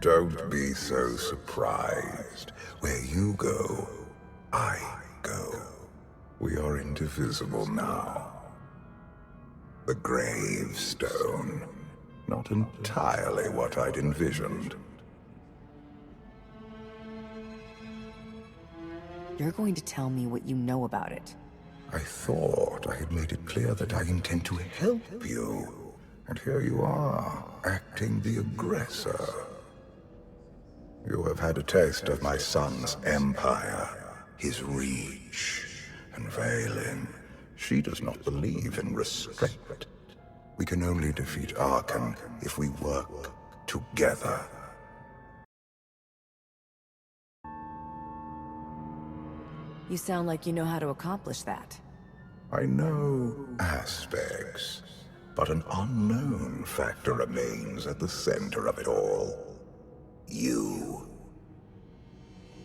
Don't be so surprised. Where you go, I go. We are indivisible now. The gravestone. Not entirely what I'd envisioned. You're going to tell me what you know about it. I thought I had made it clear that I intend to help you. And here you are, acting the aggressor. You have had a taste of my son's empire, his reach, and Valen. She does not believe in restraint. We can only defeat Arkan if we work together. You sound like you know how to accomplish that. I know aspects, but an unknown factor remains at the center of it all. You.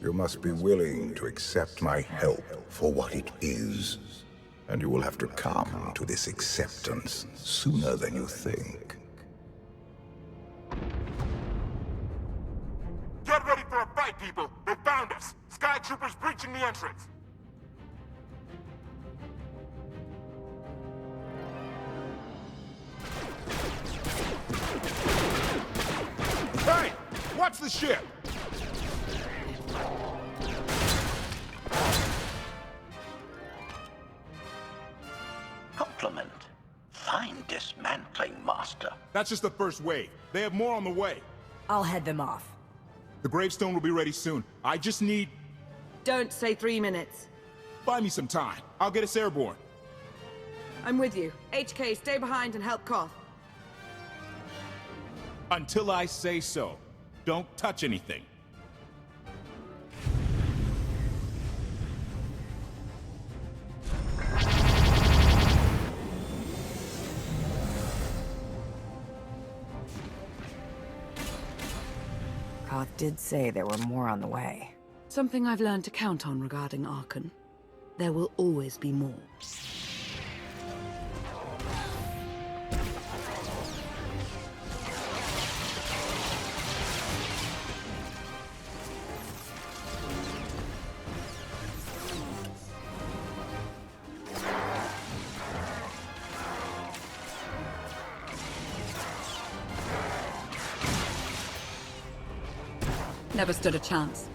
You must be willing to accept my help for what it is, and you will have to come to this acceptance sooner than you think. Get ready for a fight, people! They found us! Sky Troopers breaching the entrance! Hey! Watch the ship! Compliment. Fine dismantling, Master. That's just the first wave. They have more on the way. I'll head them off. The gravestone will be ready soon. I just need... Don't say 3 minutes. Buy me some time. I'll get us airborne. I'm with you. HK, stay behind and help KOTFE. Until I say so. Don't touch anything. KOTFE did say there were more on the way. Something I've learned to count on regarding Arkan. There will always be more. Never stood a chance.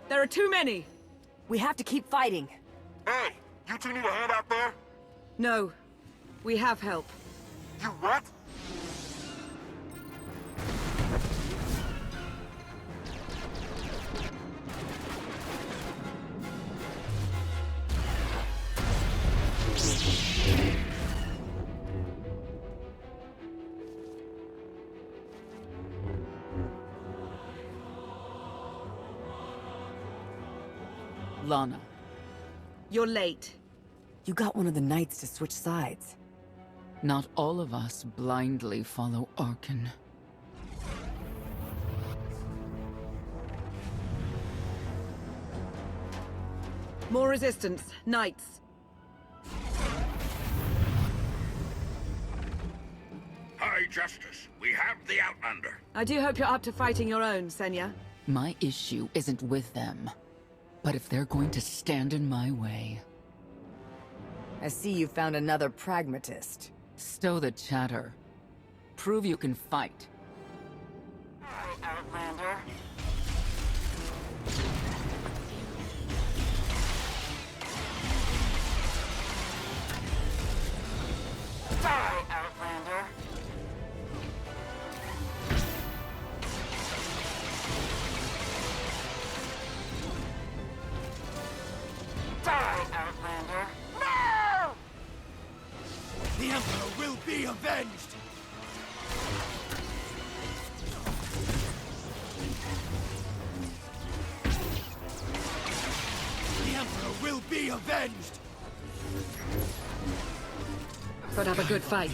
There are too many! We have to keep fighting. Hey! You two need a hand out there? No. We have help. You what? Lana. You're late. You got one of the knights to switch sides. Not all of us blindly follow Arkan. More resistance. Knights. High Justice, we have the Outlander. I do hope you're up to fighting your own, Senya. My issue isn't with them. But if they're going to stand in my way... I see you found another pragmatist. Stow the chatter. Prove you can fight. Outlander. Die, Outlander. Die, Outlander. No! The Emperor will be avenged! The Emperor will be avenged! Put up a good fight.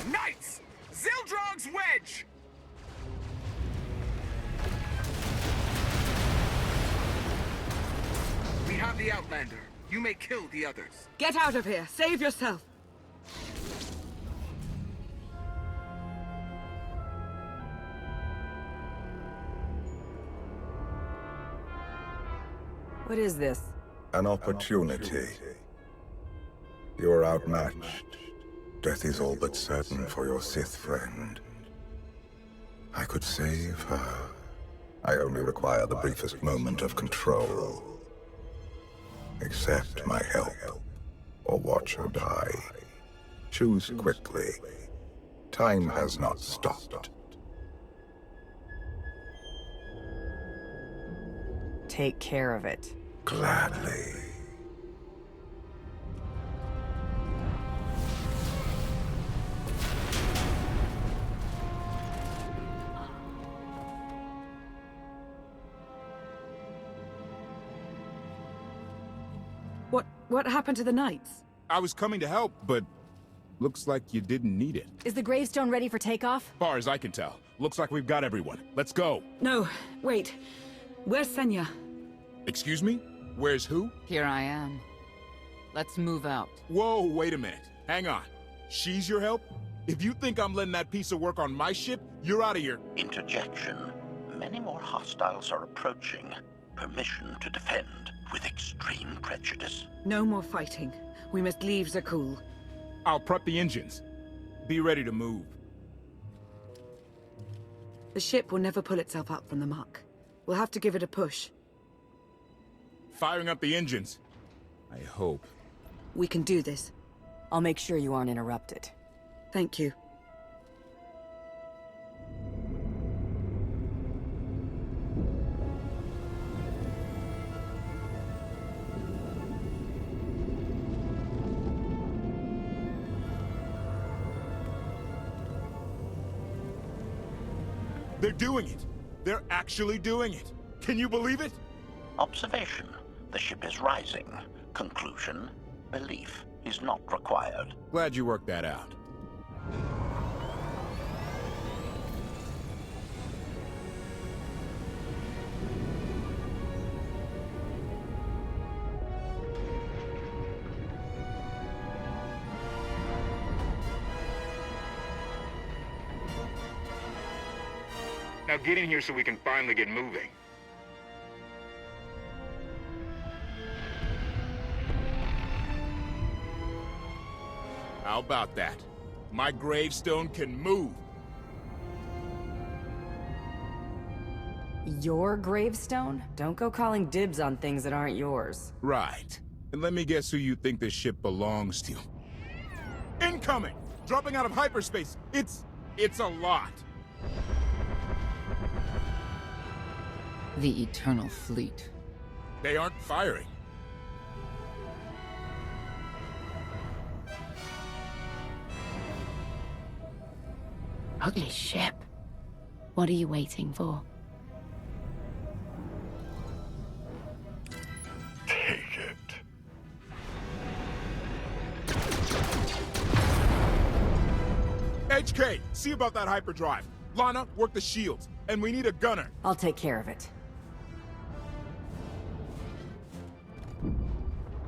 Knights! Zil King's Wedge! We have the Outlander. You may kill the others. Get out of here! Save yourself! What is this? An opportunity. You are outmatched. Death is all but certain for your Sith friend. I could save her. I only require the briefest moment of control. Accept my help, or watch her die. Choose quickly. Time has not stopped. Take care of it. Gladly. What happened to the Knights? I was coming to help, but looks like you didn't need it. Is the gravestone ready for takeoff? Far as I can tell, looks like we've got everyone. Let's go. No, wait. Where's Senya? Excuse me? Where's who? Here I am. Let's move out. Whoa, wait a minute. Hang on. She's your help? If you think I'm letting that piece of work on my ship, you're out of here. Interjection. Many more hostiles are approaching. Permission to defend with extreme prejudice. No more fighting. We must leave Zakul. I'll prep the engines. Be ready to move. The ship will never pull itself up from the muck. We'll have to give it a push. Firing up the engines. I hope. We can do this. I'll make sure you aren't interrupted. Thank you. They're doing it. They're actually doing it. Can you believe it? Observation. The ship is rising. Conclusion. Belief is not required. Glad you worked that out. Now get in here so we can finally get moving. How about that? My gravestone can move. Your gravestone? Don't go calling dibs on things that aren't yours. Right. And let me guess who you think this ship belongs to. Incoming! Dropping out of hyperspace. It's a lot. The Eternal Fleet. They aren't firing. Ugly ship. What are you waiting for? Take it. HK, see about that hyperdrive. Lana, work the shields. And we need a gunner. I'll take care of it.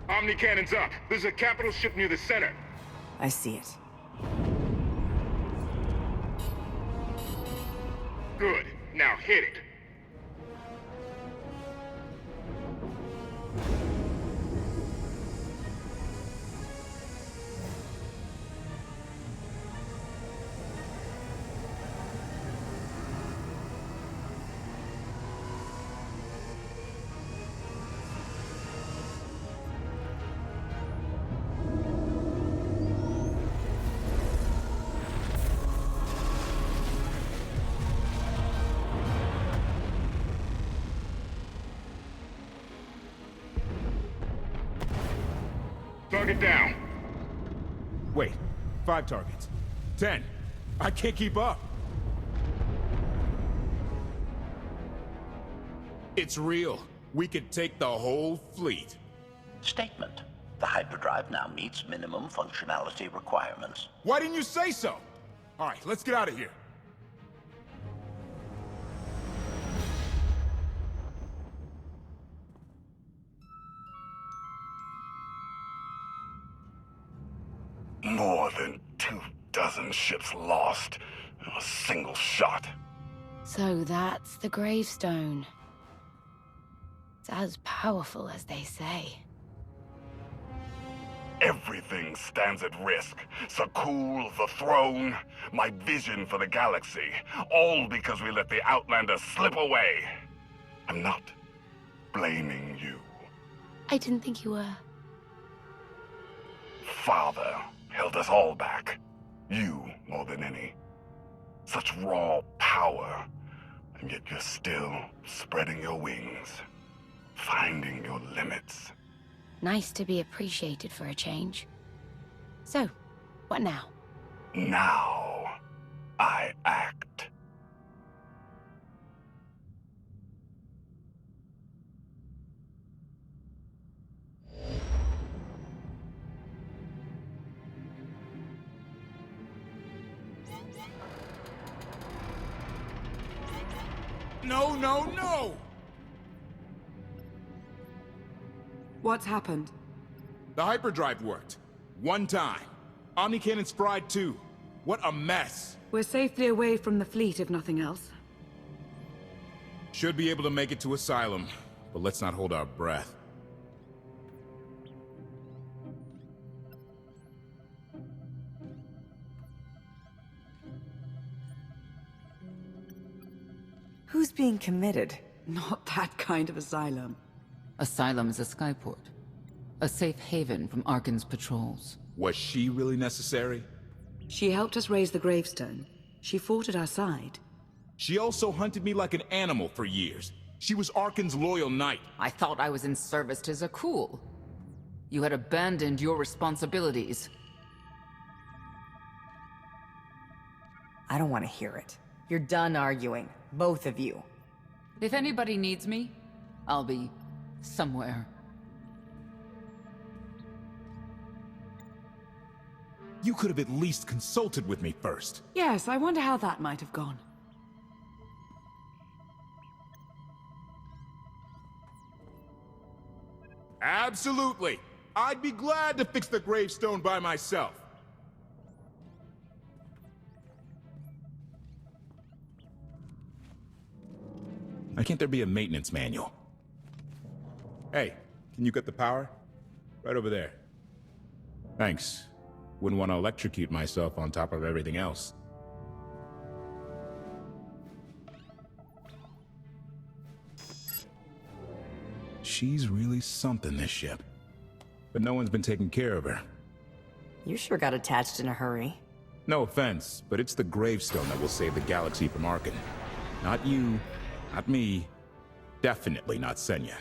Omni cannons up. There's a capital ship near the center. I see it. Good. Now hit it. Target down. Wait, 5 targets. 10. I can't keep up. It's real. We could take the whole fleet. Statement. The hyperdrive now meets minimum functionality requirements. Why didn't you say so? All right, let's get out of here. ships lost in a single shot. So that's the gravestone. It's as powerful as they say. Everything stands at risk. Sakul, the throne, my vision for the galaxy. All because we let the Outlander slip away. I'm not blaming you. I didn't think you were. Father held us all back. You more than any. Such raw power. And yet you're still spreading your wings. Finding your limits. Nice to be appreciated for a change. So, what now? Now, I act. No, no, no! What's happened? The hyperdrive worked. One time. Omnicannon's fried too. What a mess. We're safely away from the fleet, if nothing else. Should be able to make it to Asylum, but let's not hold our breath. Who's being committed? Not that kind of asylum. Asylum is a skyport. A safe haven from Arkan's patrols. Was she really necessary? She helped us raise the gravestone. She fought at our side. She also hunted me like an animal for years. She was Arkan's loyal knight. I thought I was in service to Zakul. You had abandoned your responsibilities. I don't want to hear it. You're done arguing, both of you. If anybody needs me, I'll be somewhere. You could have at least consulted with me first. Yes, I wonder how that might have gone. Absolutely. I'd be glad to fix the gravestone by myself. Why can't there be a maintenance manual? Hey, can you get the power? Right over there. Thanks. Wouldn't want to electrocute myself on top of everything else. She's really something, this ship. But no one's been taking care of her. You sure got attached in a hurry. No offense, but it's the gravestone that will save the galaxy from Arkan. Not you, not me, definitely not Senya.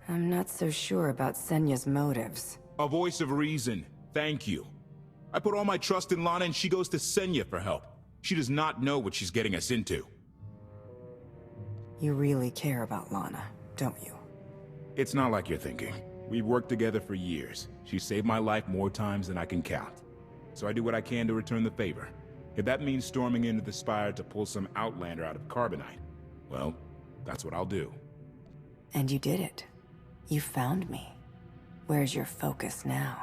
I'm not so sure about Senya's motives. A voice of reason. Thank you. I put all my trust in Lana and she goes to Senya for help. She does not know what she's getting us into. You really care about Lana, don't you? It's not like you're thinking. We've worked together for years. She saved my life more times than I can count. So I do what I can to return the favor. If that means storming into the Spire to pull some Outlander out of Carbonite, well, that's what I'll do. And you did it. You found me. Where's your focus now?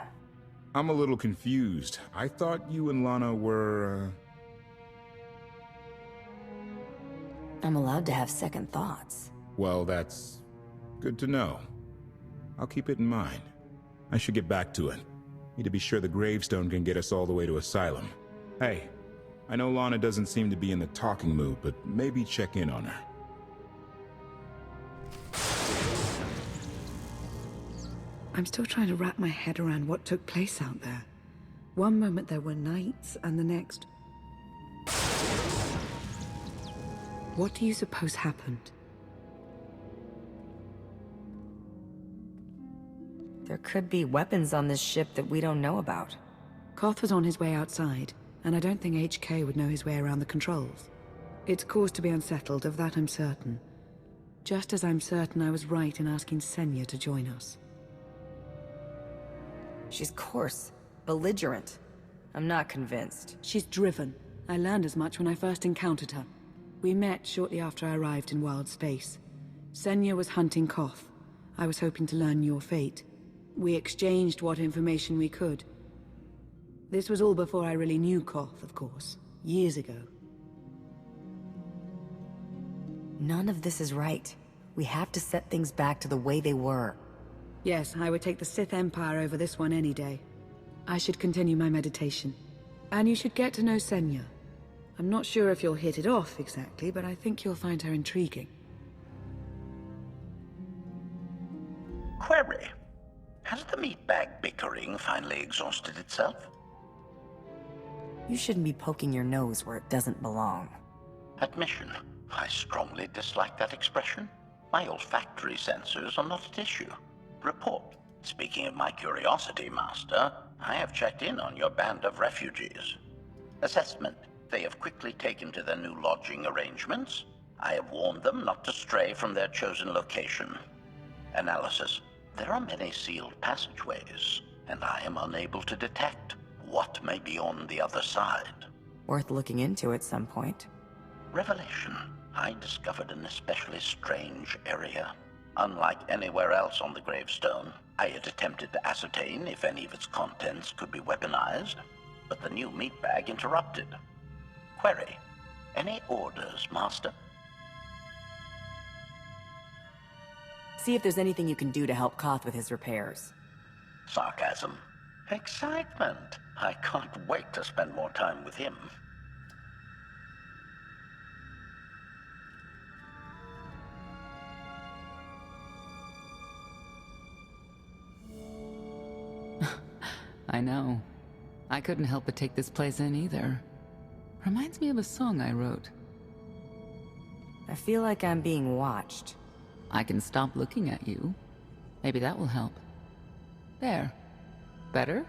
I'm a little confused. I thought you and Lana were, I'm allowed to have second thoughts. Well, that's good to know. I'll keep it in mind. I should get back to it. Need to be sure the gravestone can get us all the way to Asylum. Hey, I know Lana doesn't seem to be in the talking mood, but maybe check in on her. I'm still trying to wrap my head around what took place out there. One moment there were knights, and the next... What do you suppose happened? There could be weapons on this ship that we don't know about. KOTFE was on his way outside, and I don't think HK would know his way around the controls. It's cause to be unsettled, of that I'm certain. Just as I'm certain I was right in asking Senya to join us. She's coarse, belligerent. I'm not convinced. She's driven. I learned as much when I first encountered her. We met shortly after I arrived in wild space. Senya was hunting KOTFE. I was hoping to learn your fate. We exchanged what information we could. This was all before I really knew KOTFE, of course. Years ago. None of this is right. We have to set things back to the way they were. Yes, I would take the Sith Empire over this one any day. I should continue my meditation. And you should get to know Senya. I'm not sure if you'll hit it off exactly, but I think you'll find her intriguing. Query. Has the meatbag bickering finally exhausted itself? You shouldn't be poking your nose where it doesn't belong. Admission. I strongly dislike that expression. My olfactory sensors are not at issue. Report. Speaking of my curiosity, Master, I have checked in on your band of refugees. Assessment. They have quickly taken to their new lodging arrangements. I have warned them not to stray from their chosen location. Analysis. There are many sealed passageways, and I am unable to detect what may be on the other side. Worth looking into at some point. Revelation. I discovered an especially strange area. Unlike anywhere else on the gravestone, I had attempted to ascertain if any of its contents could be weaponized, but the new meatbag interrupted. Query. Any orders, Master? See if there's anything you can do to help KOTFE with his repairs. Sarcasm. Excitement. I can't wait to spend more time with him. I know. I couldn't help but take this place in either. Reminds me of a song I wrote. I feel like I'm being watched. I can stop looking at you. Maybe that will help. There. Better?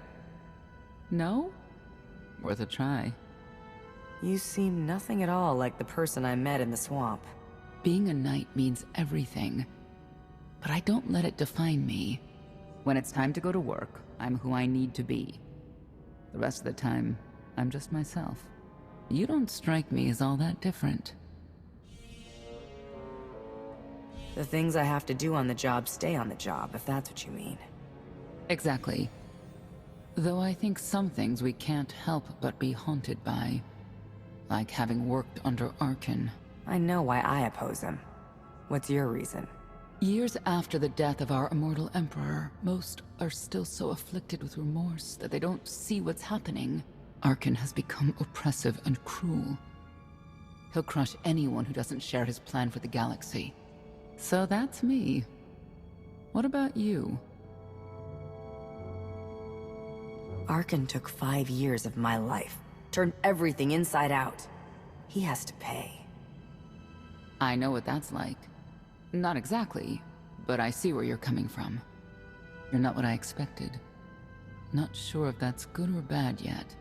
No? Worth a try. You seem nothing at all like the person I met in the swamp. Being a knight means everything. But I don't let it define me. When it's time to go to work, I'm who I need to be. The rest of the time, I'm just myself. You don't strike me as all that different. The things I have to do on the job stay on the job, if that's what you mean. Exactly. Though I think some things we can't help but be haunted by. Like having worked under Arkan. I know why I oppose him. What's your reason? Years after the death of our immortal emperor, most are still so afflicted with remorse that they don't see what's happening. Arkan has become oppressive and cruel. He'll crush anyone who doesn't share his plan for the galaxy. So that's me. What about you? Arkan took 5 years of my life. Turned everything inside out. He has to pay. I know what that's like. Not exactly, but I see where you're coming from. You're not what I expected. Not sure if that's good or bad yet.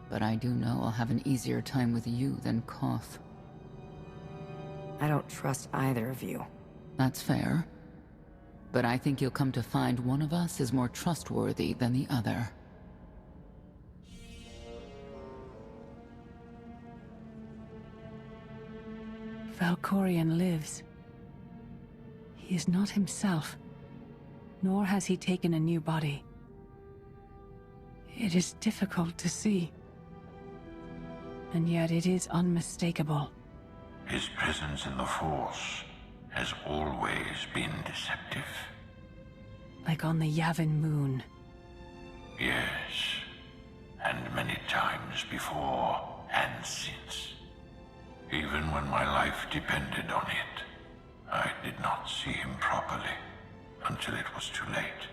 But I do know I'll have an easier time with you than KOTFE. I don't trust either of you. That's fair. But I think you'll come to find one of us is more trustworthy than the other. Valkorion lives. He is not himself, nor has he taken a new body. It is difficult to see, and yet it is unmistakable. His presence in the Force has always been deceptive. Like on the Yavin moon. Yes, and many times before and since. Even when my life depended on it, I did not see him properly until it was too late.